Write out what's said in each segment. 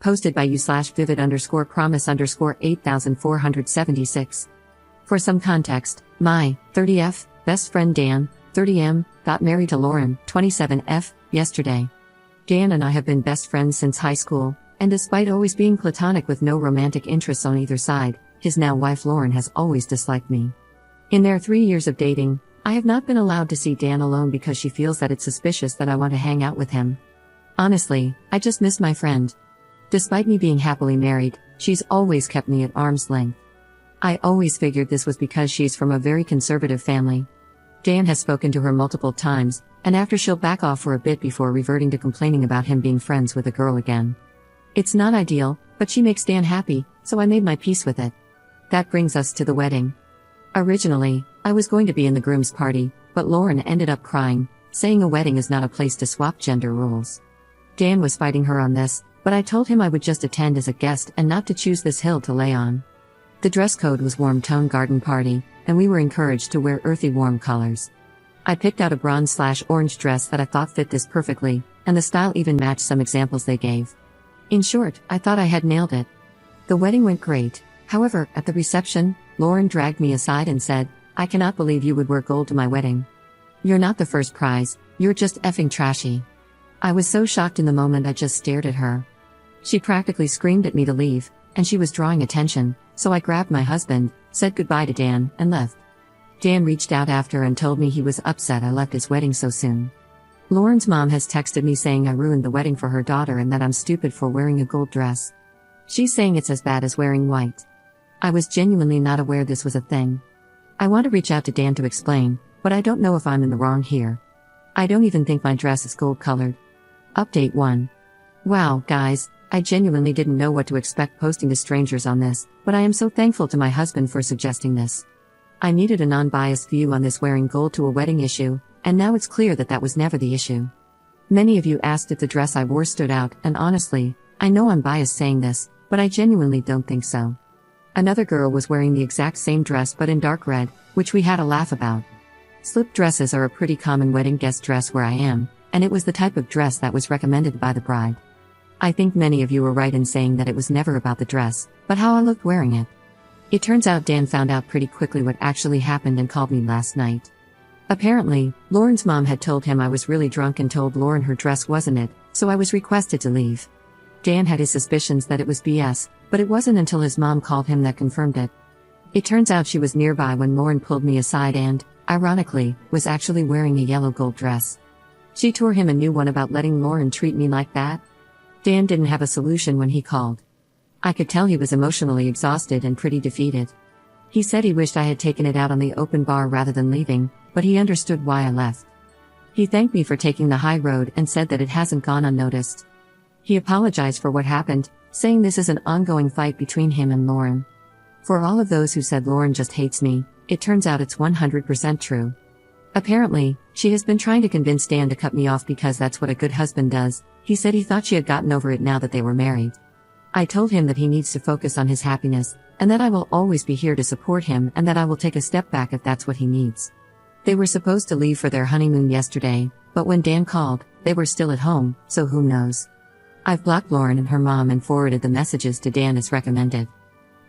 Posted by you/vivid_promise_8476. For some context, my 30F best friend Dan, 30M, got married to Lauren, 27F, yesterday. Dan and I have been best friends since high school, and despite always being platonic with no romantic interests on either side, his now wife Lauren has always disliked me. In their 3 years of dating, I have not been allowed to see Dan alone because she feels that it's suspicious that I want to hang out with him. Honestly, I just miss my friend. Despite me being happily married, she's always kept me at arm's length. I always figured this was because she's from a very conservative family. Dan has spoken to her multiple times, and after she'll back off for a bit before reverting to complaining about him being friends with a girl again. It's not ideal, but she makes Dan happy, so I made my peace with it. That brings us to the wedding. Originally, I was going to be in the groom's party, but Lauren ended up crying, saying a wedding is not a place to swap gender roles. Dan was fighting her on this, but I told him I would just attend as a guest and not to choose this hill to lay on. The dress code was warm tone garden party, and we were encouraged to wear earthy warm colors. I picked out a bronze/orange dress that I thought fit this perfectly, and the style even matched some examples they gave. In short, I thought I had nailed it. The wedding went great. However, at the reception, Lauren dragged me aside and said, "I cannot believe you would wear gold to my wedding. You're not the first prize, you're just effing trashy." I was so shocked in the moment I just stared at her. She practically screamed at me to leave, and she was drawing attention, so I grabbed my husband, said goodbye to Dan, and left. Dan reached out after and told me he was upset I left his wedding so soon. Lauren's mom has texted me saying I ruined the wedding for her daughter and that I'm stupid for wearing a gold dress. She's saying it's as bad as wearing white. I was genuinely not aware this was a thing. I want to reach out to Dan to explain, but I don't know if I'm in the wrong here. I don't even think my dress is gold colored. Update 1. Wow, guys, I genuinely didn't know what to expect posting to strangers on this, but I am so thankful to my husband for suggesting this. I needed a non-biased view on this wearing gold to a wedding issue, and now it's clear that that was never the issue. Many of you asked if the dress I wore stood out, and honestly, I know I'm biased saying this, but I genuinely don't think so. Another girl was wearing the exact same dress but in dark red, which we had a laugh about. Slip dresses are a pretty common wedding guest dress where I am, and it was the type of dress that was recommended by the bride. I think many of you were right in saying that it was never about the dress, but how I looked wearing it. It turns out Dan found out pretty quickly what actually happened and called me last night. Apparently, Lauren's mom had told him I was really drunk and told Lauren her dress wasn't it, so I was requested to leave. Dan had his suspicions that it was BS, but it wasn't until his mom called him that confirmed it. It turns out she was nearby when Lauren pulled me aside and, ironically, was actually wearing a yellow gold dress. She tore him a new one about letting Lauren treat me like that. Dan didn't have a solution when he called. I could tell he was emotionally exhausted and pretty defeated. He said he wished I had taken it out on the open bar rather than leaving, but he understood why I left. He thanked me for taking the high road and said that it hasn't gone unnoticed. He apologized for what happened, saying this is an ongoing fight between him and Lauren. For all of those who said Lauren just hates me, it turns out it's 100% true. Apparently, she has been trying to convince Dan to cut me off because that's what a good husband does. He said he thought she had gotten over it now that they were married. I told him that he needs to focus on his happiness, and that I will always be here to support him and that I will take a step back if that's what he needs. They were supposed to leave for their honeymoon yesterday, but when Dan called, they were still at home, so who knows. I've blocked Lauren and her mom and forwarded the messages to Dan as recommended.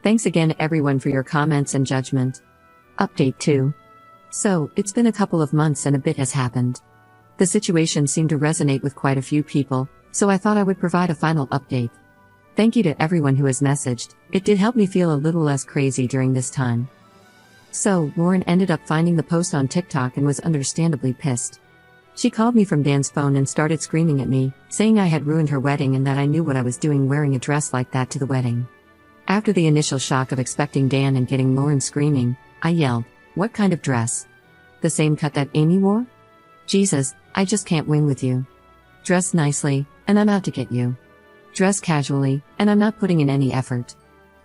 Thanks again everyone for your comments and judgment. Update 2. So, it's been a couple of months and a bit has happened. The situation seemed to resonate with quite a few people, so I thought I would provide a final update. Thank you to everyone who has messaged, it did help me feel a little less crazy during this time. So, Lauren ended up finding the post on TikTok and was understandably pissed. She called me from Dan's phone and started screaming at me, saying I had ruined her wedding and that I knew what I was doing wearing a dress like that to the wedding. After the initial shock of expecting Dan and getting Lauren screaming, I yelled, "What kind of dress? The same cut that Amy wore? Jesus, I just can't win with you. Dress nicely, and I'm out to get you. Dress casually, and I'm not putting in any effort.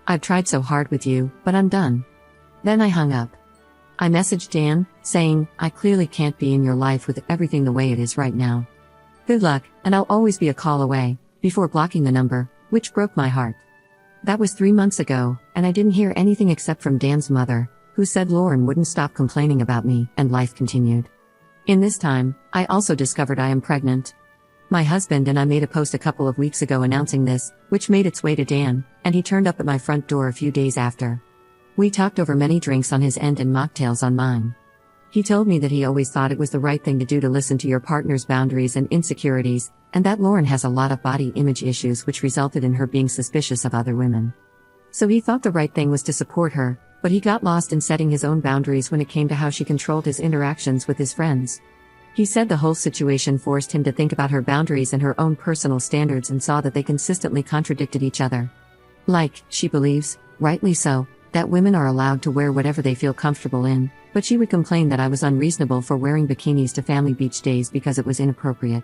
I've tried so hard with you, but I'm done." Then I hung up. I messaged Dan, saying, "I clearly can't be in your life with everything the way it is right now. Good luck, and I'll always be a call away," before blocking the number, which broke my heart. That was 3 months ago, and I didn't hear anything except from Dan's mother, who said Lauren wouldn't stop complaining about me, and life continued. In this time, I also discovered I am pregnant. My husband and I made a post a couple of weeks ago announcing this, which made its way to Dan, and he turned up at my front door a few days after. We talked over many drinks on his end and mocktails on mine. He told me that he always thought it was the right thing to do to listen to your partner's boundaries and insecurities, and that Lauren has a lot of body image issues which resulted in her being suspicious of other women. So he thought the right thing was to support her, but he got lost in setting his own boundaries when it came to how she controlled his interactions with his friends. He said the whole situation forced him to think about her boundaries and her own personal standards and saw that they consistently contradicted each other. Like, she believes, rightly so, that women are allowed to wear whatever they feel comfortable in, but she would complain that I was unreasonable for wearing bikinis to family beach days because it was inappropriate.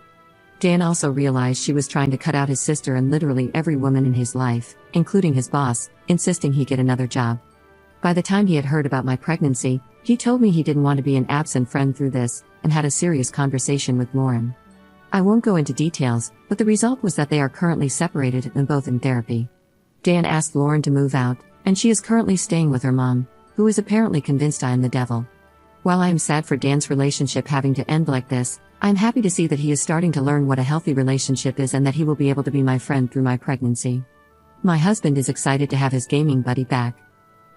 Dan also realized she was trying to cut out his sister and literally every woman in his life, including his boss, insisting he get another job. By the time he had heard about my pregnancy, he told me he didn't want to be an absent friend through this, and had a serious conversation with Lauren. I won't go into details, but the result was that they are currently separated and both in therapy. Dan asked Lauren to move out, and she is currently staying with her mom, who is apparently convinced I am the devil. While I am sad for Dan's relationship having to end like this, I am happy to see that he is starting to learn what a healthy relationship is and that he will be able to be my friend through my pregnancy. My husband is excited to have his gaming buddy back.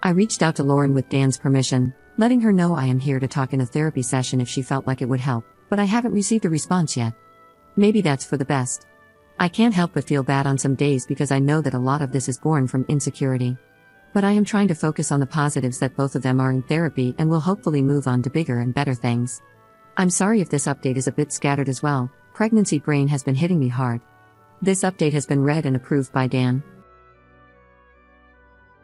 I reached out to Lauren with Dan's permission, letting her know I am here to talk in a therapy session if she felt like it would help, but I haven't received a response yet. Maybe that's for the best. I can't help but feel bad on some days because I know that a lot of this is born from insecurity. But I am trying to focus on the positives that both of them are in therapy and will hopefully move on to bigger and better things. I'm sorry if this update is a bit scattered as well, pregnancy brain has been hitting me hard. This update has been read and approved by Dan.